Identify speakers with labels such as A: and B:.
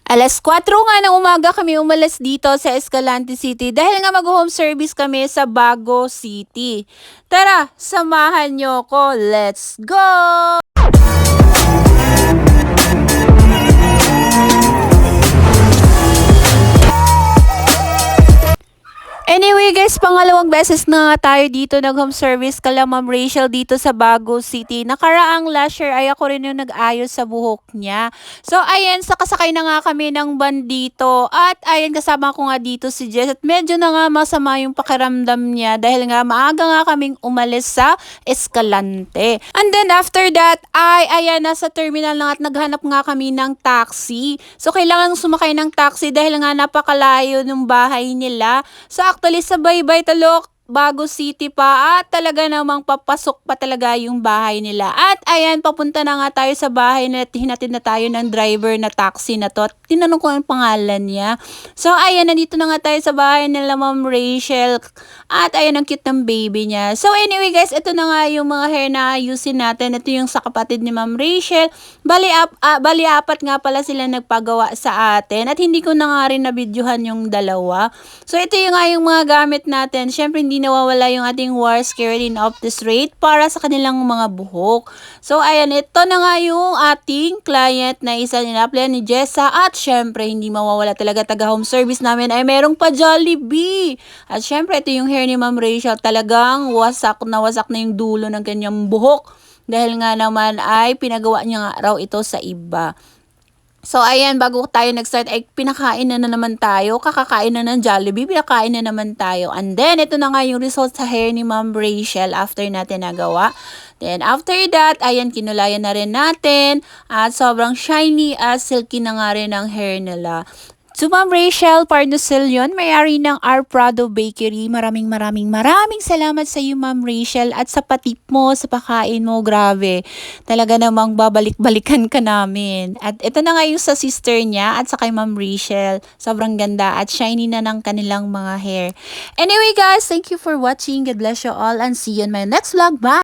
A: 4:00 nga ng umaga kami umalis dito sa Escalante City dahil nga mag-home service kami sa Bago City. Tara, samahan nyo ko. Let's go! Anyway guys, pangalawang beses na nga tayo dito nag-home service kala Ma'am Rachel dito sa Bago City. Nakaraang last year ay ako rin yung nag-ayos sa buhok niya. So ayan, sakasakay na nga kami ng van dito. At ayan, kasama ko nga dito si Jess. At medyo na nga masama yung pakiramdam niya dahil nga maaga nga kaming umalis sa Escalante. And then after that, ayan, nasa terminal na at naghanap nga kami ng taxi. So kailangan sumakay ng taxi dahil nga napakalayo ng bahay nila. So actually sa Baybay Talok, Bago City pa at talaga namang papasok pa talaga yung bahay nila. At ayan, papunta na nga tayo sa bahay na hinatid na tayo ng driver na taxi na to. At tinanong ko ang pangalan niya. So ayan, nandito na nga tayo sa bahay nila Ma'am Rachel. At ayan, ang cute ng baby niya. So anyway guys, ito na nga yung mga hair na ayusin natin. Ito yung sa kapatid ni Ma'am Rachel. Bali, apat nga pala sila nagpagawa sa atin. At hindi ko na nga rin nabidyohan yung dalawa. So ito yung nga yung mga gamit natin. Syempre hindi nawawala yung ating Wars Keratin Opti Straight para sa kanilang mga buhok. So ayan, ito na nga yung ating client na isa nila-apply ni Jessa. At syempre hindi mawawala talaga taga home service namin ay merong pa Jollibee. At syempre ito yung hair ni Ma'am Rachel, talagang wasak na yung dulo ng kanyang buhok. Dahil nga naman ay pinagawa niya nga raw ito sa iba. So ayan, bago tayo nag-start ay pinakain na naman tayo, kakakain na ng Jollibee, pinakain na naman tayo. And then ito na nga yung result sa hair ni Ma'am Rachel after natin nagawa. Then after that, ayan, kinulayan na rin natin at sobrang shiny at silky na nga rin ang hair nila. So Ma'am Rachel Parnosilyon, may-ari ng R. Prado Bakery. Maraming salamat sa iyo Ma'am Rachel at sa patip mo, sa pakain mo, grabe. Talaga namang babalik-balikan ka namin. At ito na nga yung sa sister niya at sa kay Ma'am Rachel. Sobrang ganda at shiny na ng kanilang mga hair. Anyway guys, thank you for watching. God bless you all and see you in my next vlog. Bye!